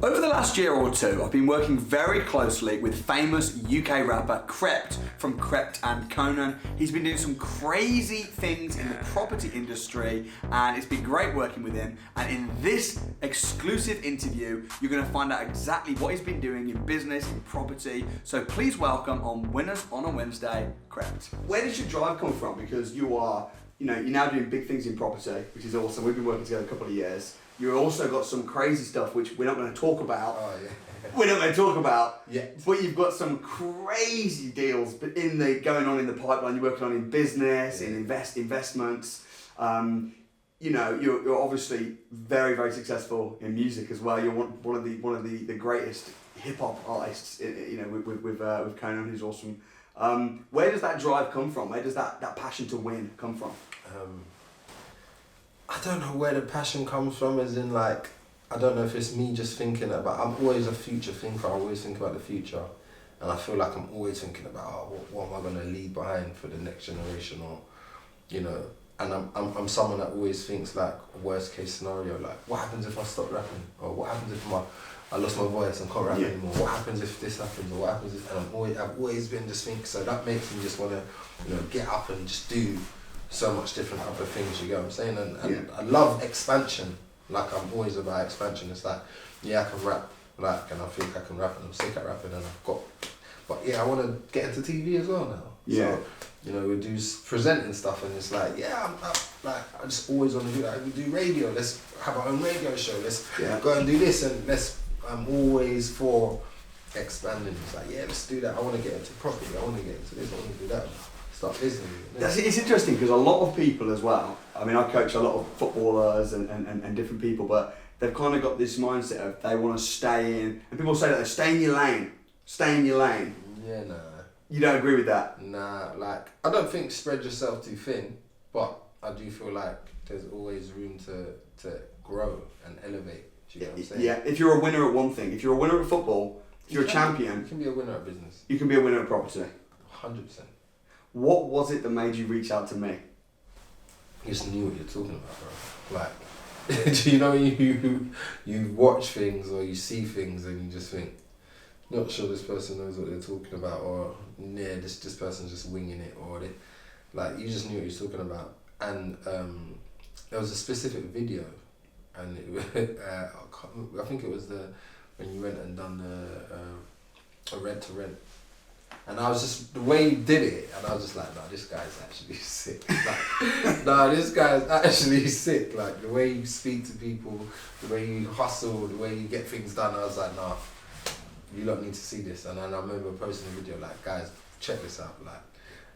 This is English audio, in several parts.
Over the last year or two, I've been working very closely with famous UK rapper Krept from Krept Konan. He's been doing some crazy things in the property industry, and it's been great working with him. And in this exclusive interview, you're going to find out exactly what he's been doing in business, in property. So please welcome on Winners on a Wednesday, Krept. Where did your drive come from? Because you're now doing big things in property, which is awesome. We've been working together a couple of years. You've also got some crazy stuff which we're not going to talk about. Oh yeah. We're not going to talk about. Yeah. But you've got some crazy deals going on in the pipeline. You're working on in business, in investments. You're obviously very, very successful in music as well. You're one of the greatest hip hop artists. With Konan, who's awesome. Where does that drive come from? Where does that passion to win come from? I don't know where the passion comes from, as in I don't know if it's me just thinking about, I'm always a future thinker, I always think about the future, and I feel like I'm always thinking about what am I going to leave behind for the next generation, or, and I'm someone that always thinks worst case scenario, what happens if I stop rapping, or what happens if I lost my voice and can't rap anymore, what happens if this happens, or what happens if, and I've always been just thinking, so that makes me just want to, get up and just do so much different other things, you get what I'm saying? And I love expansion. I'm always about expansion. It's I can rap, and I think I can rap, and I'm sick at rapping, and but I want to get into TV as well now. Yeah. So, we do presenting stuff, and it's I just always want to do that. We do radio, let's have our own radio show, let's go and do this, and I'm always for expanding. It's let's do that. I want to get into property, I want to get into this, I want to do that. It's interesting because a lot of people as well, I mean I coach a lot of footballers and different people, but they've kind of got this mindset of they want to stay in, and people say that they stay in your lane. Yeah, nah. You don't agree with that? Nah, I don't think spread yourself too thin, but I do feel like there's always room to grow and elevate. Do you get what I'm saying? Yeah, if you're a winner at one thing, if you're a winner at football, if you're a champion. You can be a winner at business. You can be a winner at property. 100%. What was it that made you reach out to me? You just knew what you're talking about, bro. Do you know you watch things or you see things and you just think, not sure this person knows what they're talking about, or this person's just winging it, or you just knew what you were talking about. And there was a specific video, and I think it was when you went and done a rent to rent. And I was just, the way you did it, and I was just this guy's actually sick. This guy's actually sick. The way you speak to people, the way you hustle, the way you get things done, I was you lot need to see this. And then I remember posting a video guys, check this out.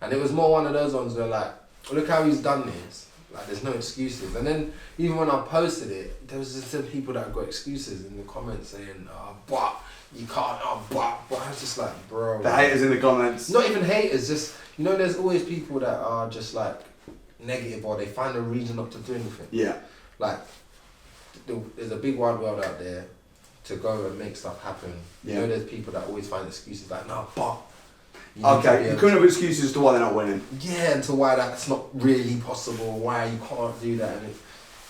And it was more one of those ones where look how he's done this. There's no excuses. And then even when I posted it, there was some people that got excuses in the comments saying, but you can't, but I was just bro. The haters in the comments. Not even haters, just, there's always people that are just negative, or they find a reason not to do anything. Yeah. There's a big wide world out there to go and make stuff happen. Yeah. There's people that always find excuses but. Okay, you couldn't have excuses as to why they're not winning. Yeah, and to why that's not really possible, why you can't do that.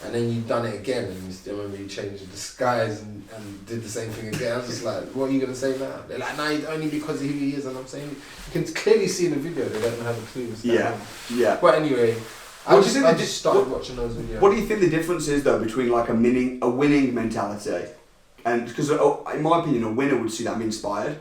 And then you've done it again, and I remember you changed your disguise and did the same thing again. I was just what are you going to say now? They're no, only because of who he is, and I'm saying, you can clearly see in the video they don't have a clue what's going on. Yeah. But anyway, I just started watching those videos. What do you think the difference is, though, between a winning mentality, and because in my opinion, a winner would see that and be inspired,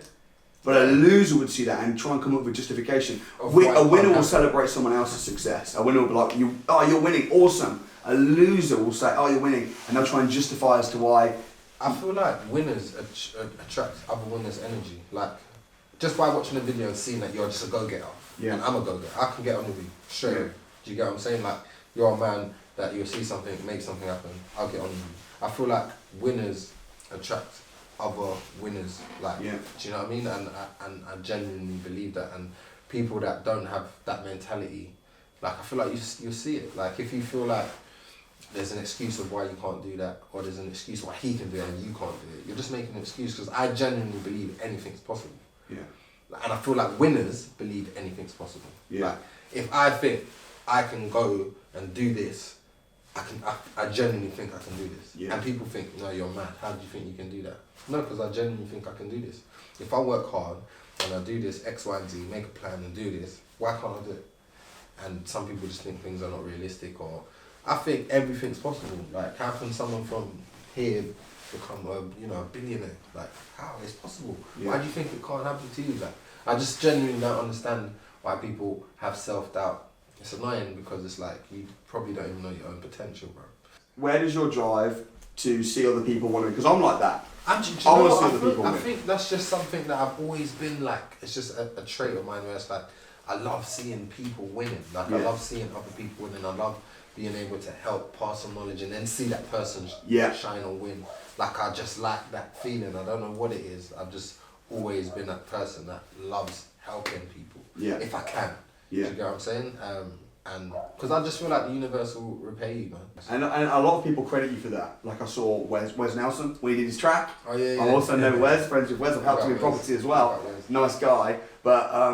but a loser would see that and try and come up with justification. A winner will celebrate someone else's success. A winner will be you're winning, awesome. A loser will say, you're winning, and they'll try and justify as to why. I feel winners attract other winners' energy. Just by watching a video and seeing that you're just a go-getter, and I'm a go-getter, I can get on with you straight. Yeah. Do you get what I'm saying? You're a man that you'll see something, make something happen, I'll get on with you. I feel winners attract other winners. Do you know what I mean? And I genuinely believe that. And people that don't have that mentality, I feel you'll see it. If you feel there's an excuse of why you can't do that, or there's an excuse why he can do it and you can't do it, you're just making an excuse, because I genuinely believe anything's possible. Yeah. And I feel winners believe anything's possible. Yeah. If I think I can go and do this, I genuinely think I can do this. Yeah. And people think, no, you're mad. How do you think you can do that? No, because I genuinely think I can do this. If I work hard and I do this X, Y, and Z, make a plan and do this, why can't I do it? And some people just think things are not realistic, or I think everything's possible. Like, how can someone from here become a billionaire? Like, how? It's possible. Yeah. Why do you think it can't happen to you? Like, I just genuinely don't understand why people have self-doubt. It's annoying because it's like, you probably don't even know your own potential, bro. Where does your drive to see other people winning? Because I'm like that. I want to see other people I win. think that's just something that I've always been like. It's just a trait of mine where it's like, I love seeing people winning. Like, I love seeing other people winning. I love being able to help pass on knowledge and then see that person shine or win. Like, I just like that feeling. I don't know what it is. I've just always been that person that loves helping people. Yeah. If I can. Yeah. Do you get what I'm saying? And because I just feel like the universe will repay you, man. And a lot of people credit you for that. Like, I saw Wes Nelson when he did his track. Oh yeah. I also know Wes, friends with Wes. I've helped him with property as well. Nice guy. But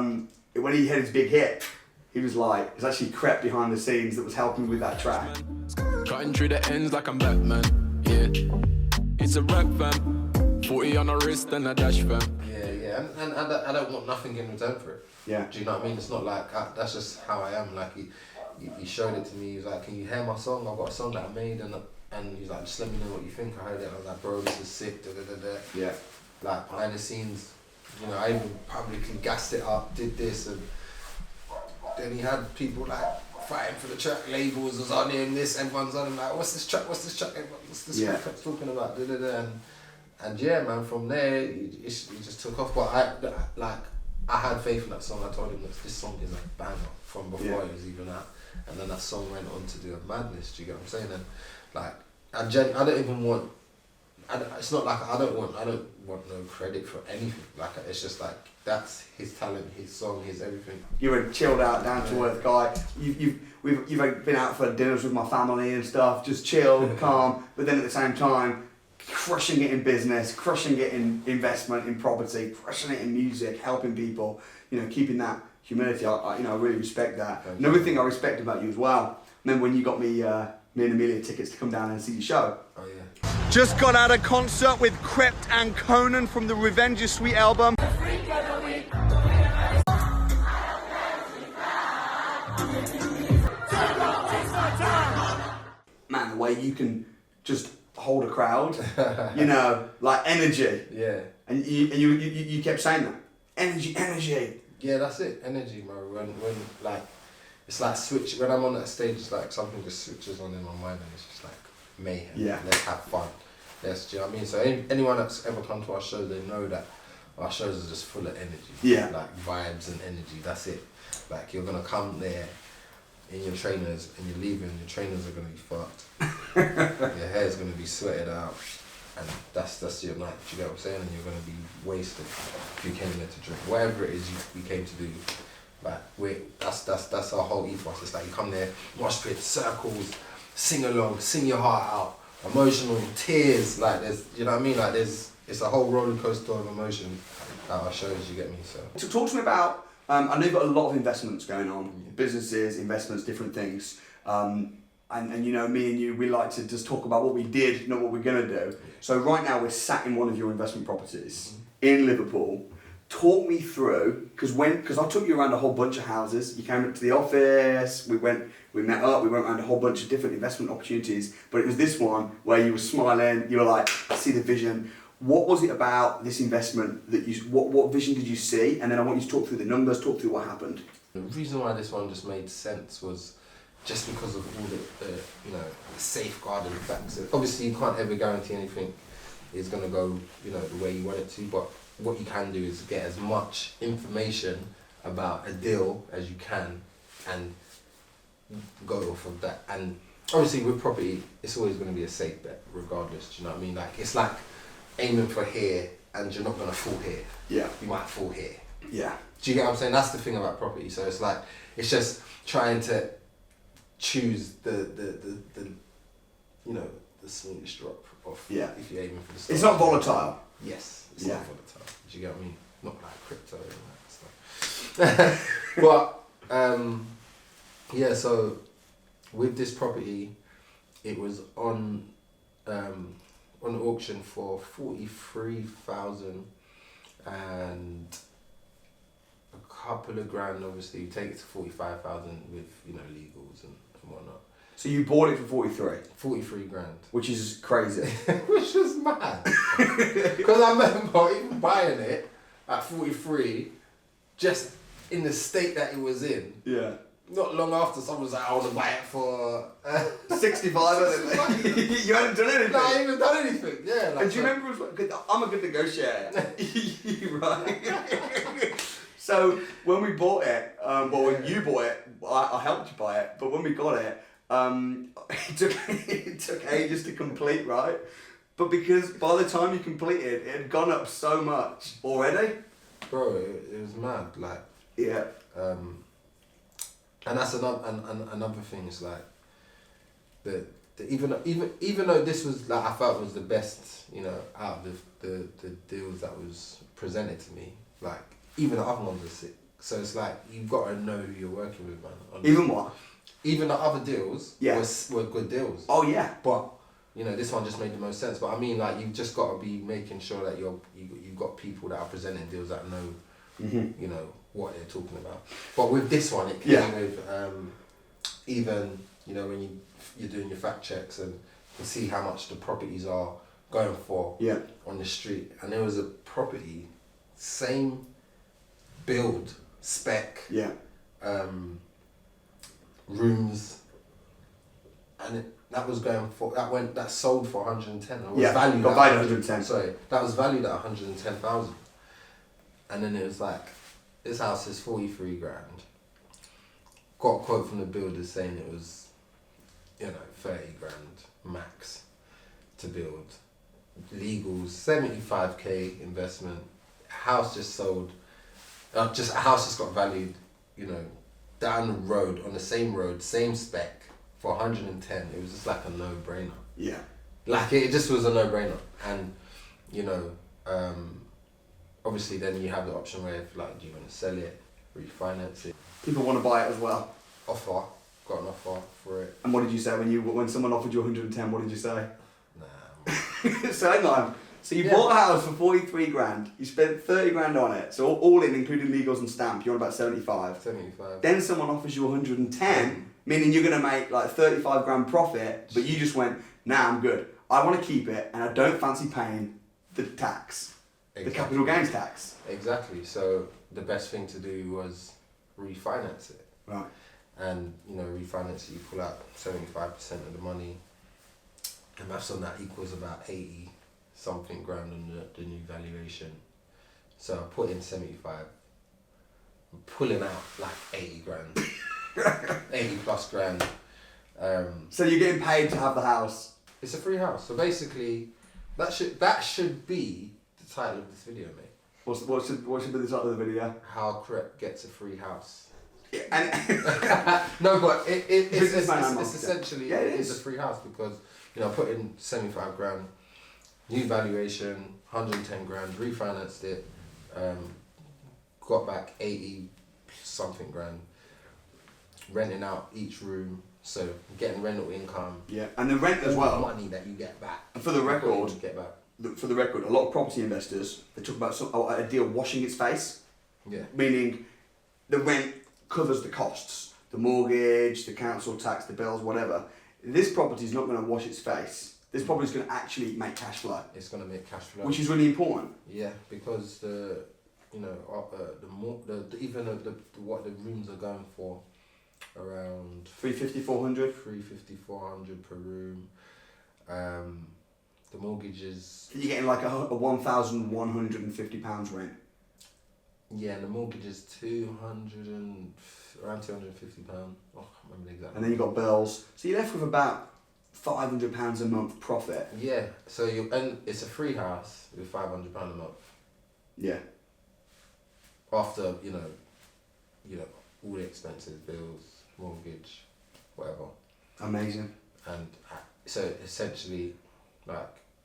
when he had his big hit, he was like, it was actually Krept behind the scenes that was helping with that track. Cutting through the ends like I'm Batman, yeah. It's a rap fam, 40 on the wrist and a dash fam. Yeah, and I don't want nothing in return for it. Yeah. Do you know what I mean? It's not like, that's just how I am. Like, he showed it to me. He was like, can you hear my song? I've got a song that I made, and he's like, just let me know what you think. I heard it. I was like, bro, this is sick. Da, da, da, da. Yeah. Like, behind the scenes, I even publicly gassed it up, did this, and then he had people like fighting for the track. Labels was on him, this, everyone's on him, like, what's this track, what's this track Krept's talking about, da, da, da. And yeah, man, from there, he just took off. But I had faith in that song. I told him that this song is a banger from before it was even out. And then that song went on to do a madness, do you get what I'm saying? And like, I don't even want, it's not like I don't want no credit for anything. Like, it's just like, that's his talent, his song, his everything. You're a chilled out, down to earth guy. You've been out for dinners with my family and stuff, just chilled, calm, but then at the same time, crushing it in business, crushing it in investment, in property, crushing it in music, helping people, keeping that humility. I really respect that. Another thing I respect about you as well, remember when you got me and Amelia tickets to come down and see your show? Oh yeah. Just got out of concert with Krept Konan from the Revenge is Sweet album. Man, the way you can just hold a crowd, like energy. Yeah. And you kept saying that. Energy. Yeah, that's it. Energy, bro. When like, it's like when I'm on that stage, it's like something just switches on in my mind and it's just like mayhem. Yeah. Let's have fun. Do you know what I mean? So anyone that's ever come to our show, they know that our shows are just full of energy. Yeah. Like vibes and energy, that's it. Like, you're gonna come there in your trainers and you're leaving, your trainers are gonna be fucked. Your hair's gonna be sweated out, and that's your night. Do you get what I'm saying? And you're gonna be wasted if you came there to drink. Whatever it is you came to do, like that's our whole ethos. It's like you come there, mosh pit, circles, sing along, sing your heart out, emotional, tears. Like you know what I mean? Like it's a whole roller coaster of emotion at our shows. You get me? So talk to me about. I know you've got a lot of investments going on, businesses, investments, different things. And me and you, we like to just talk about what we did, not what we're going to do. So right now we're sat in one of your investment properties in Liverpool. Talk me through, because I took you around a whole bunch of houses. You came up to the office, we met up, we went around a whole bunch of different investment opportunities. But it was this one where you were smiling, you were like, I see the vision. What was it about this investment that what vision did you see? And then I want you to talk through the numbers, talk through what happened. The reason why this one just made sense was just because of all the safeguarding facts. Obviously, you can't ever guarantee anything is going to go, the way you want it to, but what you can do is get as much information about a deal as you can and go off of that. And obviously with property, it's always going to be a safe bet regardless, do you know what I mean? Like, it's like aiming for here and you're not going to fall here. Yeah. You might fall here. Yeah. Do you get what I'm saying? That's the thing about property. So it's like, it's just trying to choose the smallest drop off. Yeah. If you're aiming for the start. It's not volatile. Yes. It's Yeah. not volatile. Do you get what I mean? Not like crypto and that stuff. But yeah, so with this property, it was on auction for 43,000 and a couple of grand. Obviously, you take it to 45,000 with legals and whatnot. So you bought it for 43? 43 grand. Which is crazy. Which was mad. Because I remember even buying it at 43, just in the state that it was in. Yeah. Not long after, someone was like, I want to buy it for 65, wasn't it? You hadn't done anything. No, I ain't even done anything. Yeah. And do you remember? I'm a good negotiator, right? So when we bought it, when you bought it, I helped you buy it. But when we got it, it took ages to complete, right? But because by the time you completed, it had gone up so much already. Bro, it was mad. Like. Yeah. And that's another thing is like even though this was like I felt was the best out of the deals that was presented to me, like even the other ones are sick. So it's like you've got to know who you're working with, man. Honestly. Even what? Even the other deals were good deals. Oh yeah. But this one just made the most sense. But I mean, like you've just got to be making sure that you've got people that are presenting deals that know what they're talking about. But with this one, it came with even when you're doing your fact checks and you see how much the properties are going for on the street. And there was a property, same build spec, rooms, and that was going for that sold for 110. Valued at 110. Sorry, that was valued at 110,000. And then it was like, this house is 43 grand. Got a quote from the builder saying it was, 30 grand max to build. Legals, 75k investment. House just sold. A house just got valued, down the road, on the same road, same spec, for 110. It was just like a no-brainer. Yeah. Like it just was a no-brainer. And, obviously then you have the option where if do you want to sell it, refinance it. People want to buy it as well. Got an offer for it. And what did you say when someone offered you 110? What did you say? Nah. So hang on. So you bought a house for 43 grand. You spent 30 grand on it. So all in, including legals and stamp, you're on about 75. 75. Then someone offers you 110, meaning you're going to make 35 grand profit. But you just went, nah, I'm good. I want to keep it, and I don't fancy paying the tax. The capital gains tax. Exactly. So the best thing to do was refinance it. Right. And refinance it, you pull out 75% of the money. And maths on that equals about 80 something grand on the new valuation. So I put in 75. I'm pulling out 80 grand. 80 plus grand. So you're getting paid to have the house. It's a free house. So basically, that should be the title of this video, mate. What should be the title of the video? How Krept gets a free house. Yeah, and no, but it's it essentially is a free house because I put in 75 grand, new valuation, 110 grand, refinanced it, got back 80 something grand, renting out each room, so getting rental income. Yeah, and the rent as well. Money that you get back. And for the record, a lot of property investors, they talk about a deal washing its face. Yeah. Meaning, the rent covers the costs, the mortgage, the council tax, the bills, whatever. This property is not going to wash its face. This property is going to actually make cash flow. It's going to make cash flow. Which is really important. Yeah, because what the rooms are going for, around 350, 400? 350, 400 per room. The mortgage is... You're getting a £1,150 rent. Yeah, and the mortgage is around £250. Oh, I can't remember exactly. And then you've got bills. So you're left with about £500 a month profit. Yeah, so and it's a free house with £500 a month. Yeah. After, all the expenses, bills, mortgage, whatever. Amazing. And so essentially,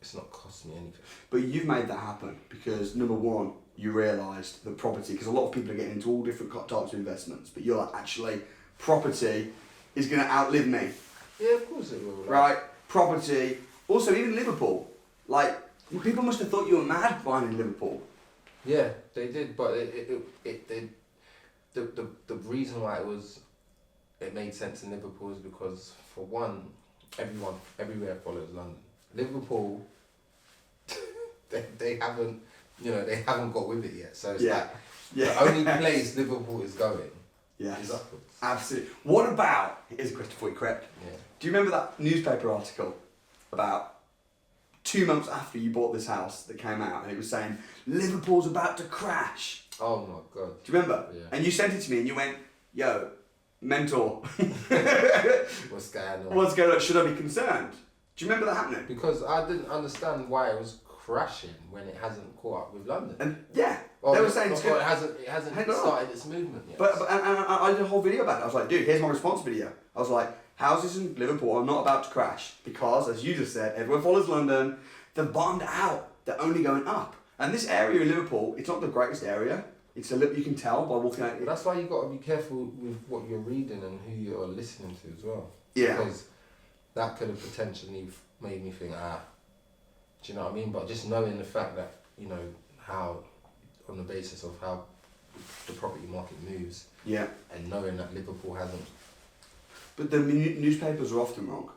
it's not costing me anything. But you've made that happen because, number one, you realised the property, because a lot of people are getting into all different types of investments, but you're actually, property is going to outlive me. Yeah, of course it will. Like, right? Property. Also, even Liverpool. Like, people must have thought you were mad buying in Liverpool. Yeah, they did, but the reason why it made sense in Liverpool is because, for one, everywhere follows London. Liverpool, they haven't got with it yet. So it's like the only place Liverpool is going is upwards. Absolutely. What about, here's a question for you, Krept. Yeah. Do you remember that newspaper article about 2 months after you bought this house that came out, and it was saying Liverpool's about to crash? Oh my God. Do you remember? Yeah. And you sent it to me and you went, yo, mentor. What's going on? What's going on? Should I be concerned? Do you remember that happening? Because I didn't understand why it was crashing when it hasn't caught up with London. And they were saying it's good. It hasn't started its movement yet. But I did a whole video about it. I was like, dude, here's my response video. I was like, houses in Liverpool are not about to crash because, as you just said, everyone follows London. They're bottomed out. They're only going up. And this area in Liverpool, it's not the greatest area. It's a little, you can tell by walking out. But that's why you got to be careful with what you're reading and who you're listening to as well. Yeah. Because that could have potentially made me think, do you know what I mean? But just knowing the fact that, you know, how, on the basis of how the property market moves. Yeah. And knowing that Liverpool hasn't. But the newspapers are often wrong.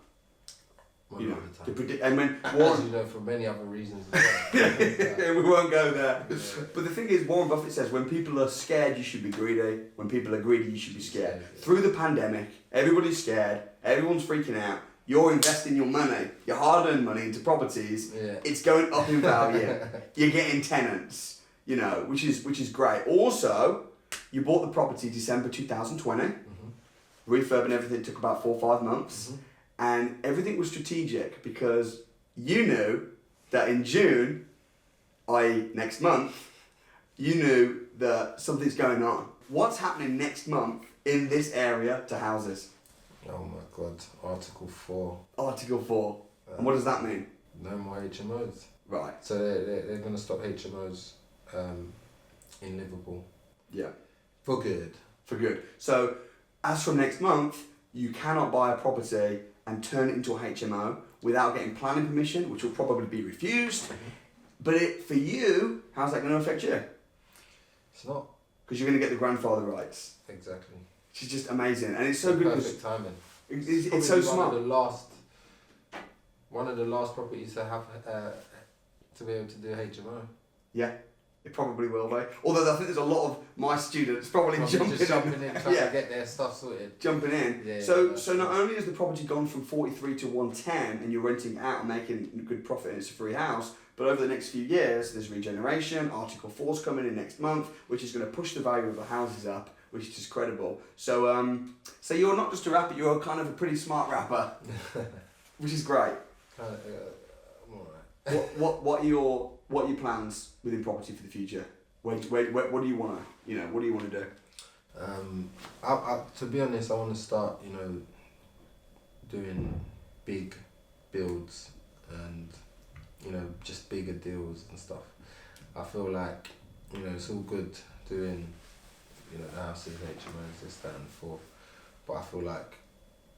You know, to predict, and when as you know, for many other reasons as well. we won't go there. Yeah. But the thing is, Warren Buffett says, when people are scared, you should be greedy. When people are greedy, you should be scared. Yeah. Through the pandemic, everybody's scared. Everyone's freaking out. You're investing your money, your hard-earned money, into properties. Yeah. It's going up in value. You're getting tenants, you know, which is great. Also, you bought the property December 2020. Mm-hmm. Refurb and everything took about 4 or 5 months. Mm-hmm. And everything was strategic because you knew that in June, i.e. next month, you knew that something's going on. What's happening next month in this area to houses? Oh my God, Article 4. Article 4. And what does that mean? No more HMOs. Right. So they're going to stop HMOs in Liverpool. Yeah. For good. For good. So as from next month, you cannot buy a property and turn it into a HMO without getting planning permission, which will probably be refused. But for you, how's that going to affect you? It's not. Because you're going to get the grandfather rights. Exactly. Which is just amazing. And it's so good. Perfect timing. It's so smart. One of the last properties to have to be able to do HMO. Yeah. It probably will be. Although I think there's a lot of my students probably jumping in, trying to get their stuff sorted. Jumping in. Yeah, so not only has the property gone from 43 to 110 and you're renting it out and making good profit and it's a free house, but over the next few years there's regeneration, Article 4's coming in next month, which is going to push the value of the houses up, which is just credible. So so you're not just a rapper, you're kind of a pretty smart rapper, which is great. I'm alright. What are your plans within property for the future? What do you want to do? To be honest, I want to start, you know, doing big builds and, you know, just bigger deals and stuff. I feel like, you know, it's all good doing, you know, the houses, HMOs, this, that and the fourth, but I feel like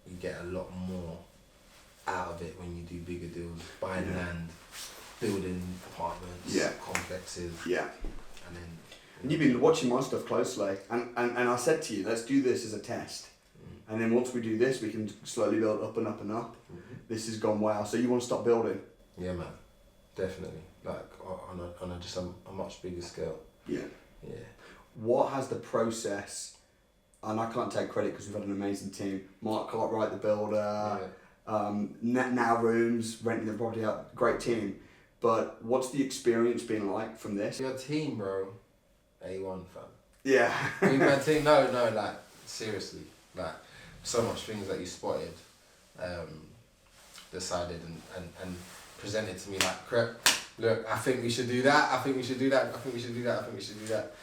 you get a lot more out of it when you do bigger deals, buying land, building apartments, complexes. Yeah. And then. And you've been watching my stuff closely, and I said to you, let's do this as a test. And then once we do this, we can slowly build up and up and up. Mm-hmm. This has gone well. So you want to stop building? Yeah, man. Definitely. Like on a much bigger scale. Yeah. Yeah. What has the process, and I can't take credit because we've had an amazing team, Mark Cartwright, the builder, Now Rooms, renting the property out, great team. But what's the experience been like from this? Your team, bro, A1 fam. Yeah. My team, no, like, seriously. Like, so much things that you spotted, decided and presented to me like, Krept, look, I think we should do that, I think we should do that, I think we should do that, I think we should do that.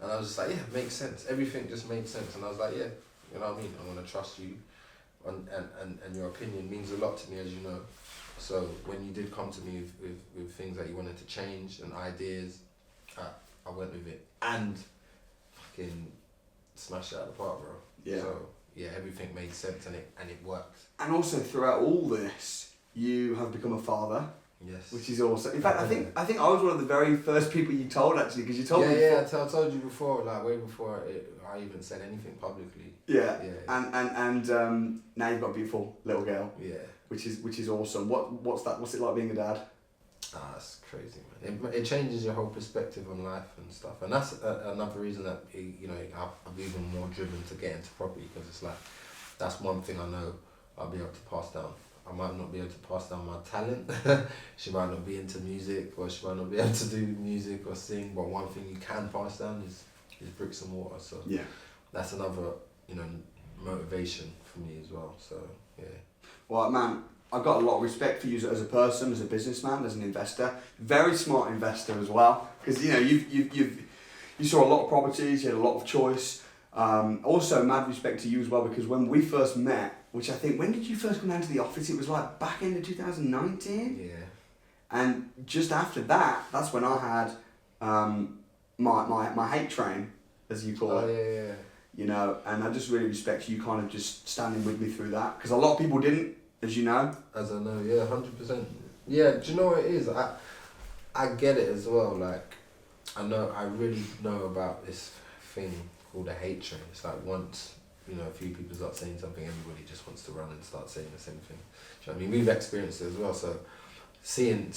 And I was just like, yeah, makes sense. Everything just made sense. And I was like, yeah, you know what I mean? I'm going to trust you. And your opinion means a lot to me, as you know. So when you did come to me with things that you wanted to change and ideas, I went with it. And fucking smashed it out of the park, bro. Yeah. So, yeah, everything made sense and it worked. And also throughout all this, you have become a father. Yes. Which is awesome. In fact, I think I was one of the very first people you told, actually, because you told me. Yeah, I told you before, like way before I even said anything publicly. Yeah. Yeah. And now you've got a beautiful little girl. Yeah. Which is awesome. What's it like being a dad? It's crazy, man. It changes your whole perspective on life and stuff, and that's another reason that I'm even more driven to get into property, because it's like that's one thing I know I'll be able to pass down. I might not be able to pass down my talent. She might not be into music, or she might not be able to do music or sing, but one thing you can pass down is bricks and mortar. So yeah, that's another motivation for me as well. So yeah. Well, man, I've got a lot of respect for you as a person, as a businessman, as an investor. Very smart investor as well, because you saw a lot of properties, you had a lot of choice. Also, mad respect to you as well, because when we first met, which I think, when did you first come down to the office? It was like back into 2019. Yeah. And just after that, that's when I had my hate train, as you call it. Yeah. You know, and I just really respect you kind of just standing with me through that, because a lot of people didn't, as you know. As I know, yeah, 100%. Yeah, do you know what it is? I get it as well. Like, I really know about this thing called a hate train. It's like once a few people start saying something, everybody just wants to run and start saying the same thing. Do you know what I mean? We've experienced it as well. So seeing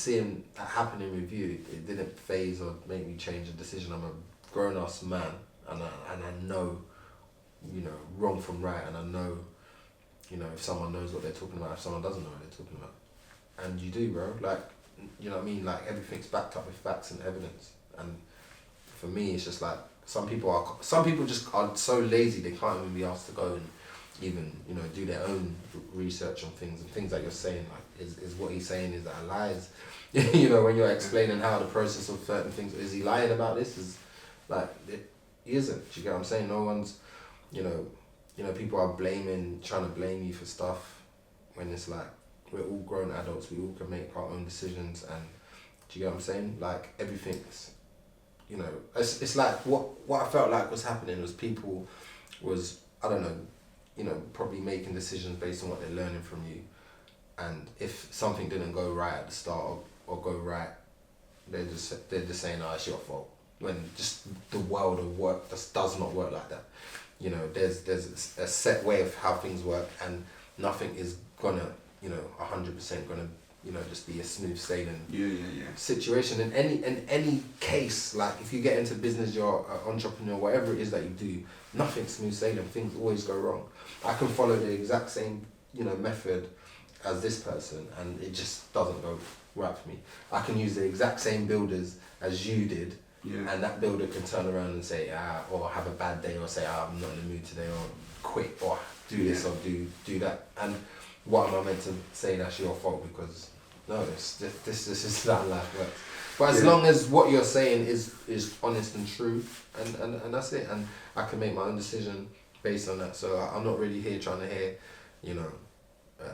that happening with you, it didn't phase or make me change a decision. I'm a grown-ass man, and I know, wrong from right, and I know, if someone knows what they're talking about, if someone doesn't know what they're talking about. And you do, bro. Like, you know what I mean? Like, everything's backed up with facts and evidence. And for me, it's just like, some people just are so lazy they can't even be asked to go and even do their own research on things, and things that you're saying, like, is what he's saying, is that lies. When you're explaining how the process of certain things, is he lying about this? Is like, he isn't. Do you get what I'm saying? No one's, people are trying to blame you for stuff, when it's like, we're all grown adults, we all can make our own decisions. And do you get what I'm saying? Like, everything's, it's like what I felt like was happening was people was, I don't know, probably making decisions based on what they're learning from you. And if something didn't go right at the start or go right, they're just saying, it's your fault. When just the world of work just does not work like that. There's a set way of how things work, and nothing is gonna, 100% gonna, just be a smooth sailing situation in any case. Like, if you get into business, you're an entrepreneur, whatever it is that you do, nothing's smooth sailing. Things always go wrong. I can follow the exact same, method as this person, and it just doesn't go right for me. I can use the exact same builders as you did. Yeah. And that builder can turn around and say, or have a bad day, or say, I'm not in the mood today, or quit, or do this, or do that. And what am I meant to say that's your fault? Because no, this is how life works. But as long as what you're saying is honest and true, and that's it, and I can make my own decision based on that. So I'm not really here trying to hear,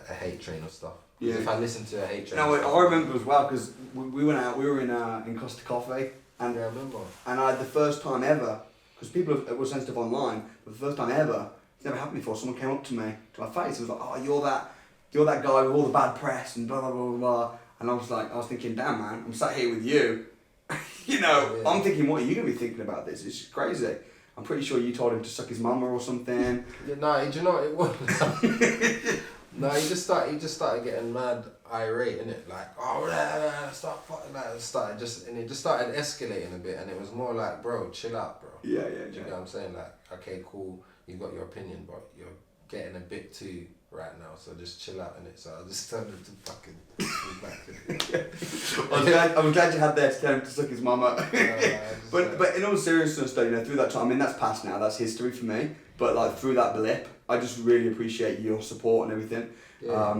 a hate train of stuff. Yeah. If I listen to a hate train. No, I remember as well, because we went out. We were in Costa Coffee. And yeah, I remember. And I had the first time ever, because people were sensitive online, but the first time ever, it's never happened before, someone came up to me, to my face, and was like, you're that guy with all the bad press, and blah, blah, blah, blah. And I was thinking, damn, man, I'm sat here with you. I'm thinking, what are you going to be thinking about this? It's crazy. I'm pretty sure you told him to suck his mama or something. Yeah, no, do you know what it was? No, he just started getting mad irate, innit? Like, and it just started escalating a bit, and it was more like, bro, chill out, bro. Yeah. Do you know what I'm saying? Like, okay, cool, you've got your opinion, but you're getting a bit too right now, so just chill out, innit? So I just told him to fucking back. I'm glad you had there to tell him to suck his mama. But in all seriousness though, through that time, I mean, that's past now, that's history for me, but like through that blip, I just really appreciate your support and everything. Yeah.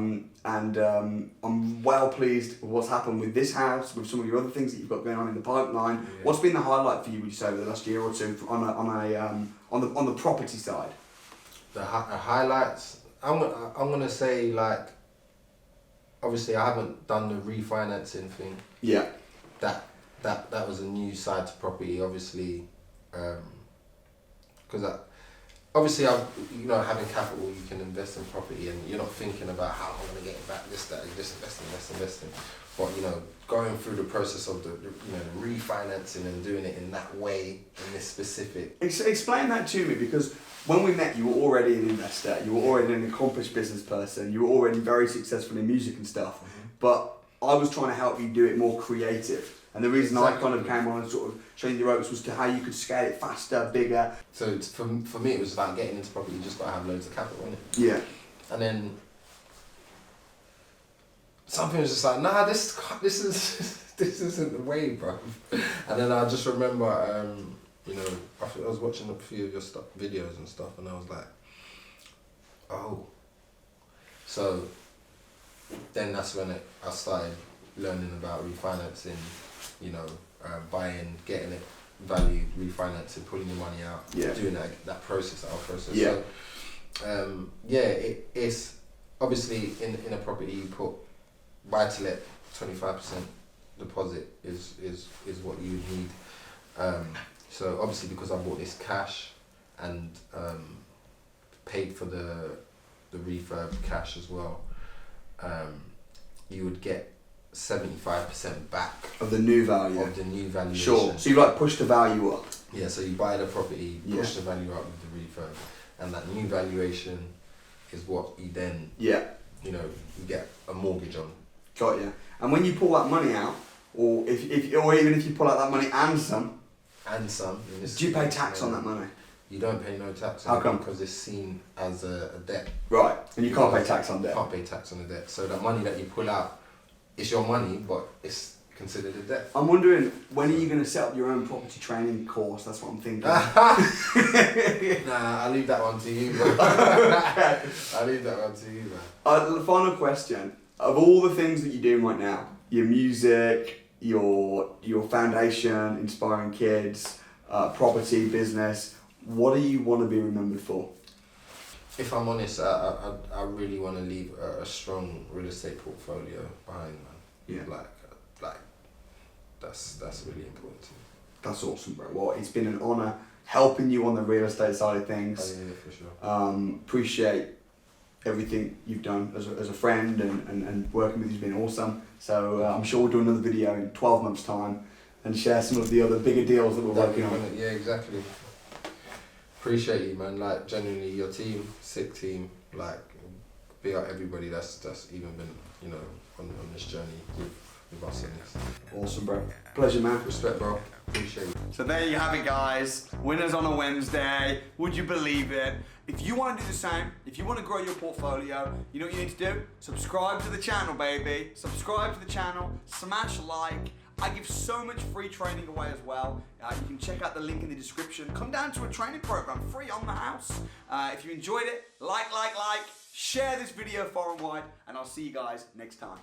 I'm well pleased with what's happened with this house, with some of your other things that you've got going on in the pipeline. Yeah. What's been the highlight for you, would you say, over the last year or two on the property side? The highlights, I'm gonna say, like, obviously I haven't done the refinancing thing. Yeah. That was a new side to property, obviously, because obviously, having capital, you can invest in property, and you're not thinking about how I'm going to get it back. This, that, you just investing. But going through the process of the refinancing and doing it in that way, in this specific. Explain that to me, because when we met, you were already an investor. You were already an accomplished business person. You were already very successful in music and stuff. Mm-hmm. But I was trying to help you do it more creative. And the reason I kind of came on and sort of showing the ropes was to how you could scale it faster, bigger. So for me, it was about getting into property. You just got to have loads of capital in it. Yeah. And then something was just like, nah, this isn't the way, bro. And then I just remember, I was watching a few of your videos and stuff, and I was like, oh. So then that's when I started learning about refinancing, buying, getting it valued, refinancing, pulling your money out, doing that process, our process. Yeah. So, it's obviously in a property you put buy to let 25% deposit is what you need. So obviously because I bought this cash and paid for the refurb cash as well, you would get 75% back of the new value. Of the new valuation. Sure. So you push the value up. Yeah. So you buy the property, push the value up with the refurb, and that new valuation is what you then you get a mortgage on. Got you. And when you pull that money out, or even if you pull out that money and some. Do you pay tax on that money? You don't pay no tax How on come? it because it's seen as a debt. Right. And you can't pay tax on debt. You can't pay tax on the debt. So the money that you pull out, it's your money, but it's considered a debt. I'm wondering, when are you going to set up your own property training course? That's what I'm thinking. Nah, I'll leave that one to you, bro. I'll leave that one to you, man. The final question. Of all the things that you're doing right now, your music, your foundation, inspiring kids, property, business, what do you want to be remembered for? If I'm honest, I really want to leave a strong real estate portfolio behind, man. Yeah. Like that's really important to me. That's awesome, bro. Well, it's been an honour helping you on the real estate side of things. Oh, yeah, for sure. Appreciate everything you've done as a friend, and working with you's been awesome. So I'm sure we'll do another video in 12 months' time and share some of the other bigger deals that we're working on. Yeah, exactly. Appreciate you, man. Like, genuinely, your team, sick team. Like, big up everybody that's even been, on this journey with us in this. Awesome, bro. Pleasure, man. Respect, bro. Appreciate it. So there you have it, guys. Winners on a Wednesday. Would you believe it? If you want to do the same, if you want to grow your portfolio, you know what you need to do? Subscribe to the channel, baby. Subscribe to the channel. Smash like. I give so much free training away as well. You can check out the link in the description. Come down to a training program, free on the house. If you enjoyed it, like. Share this video far and wide, and I'll see you guys next time.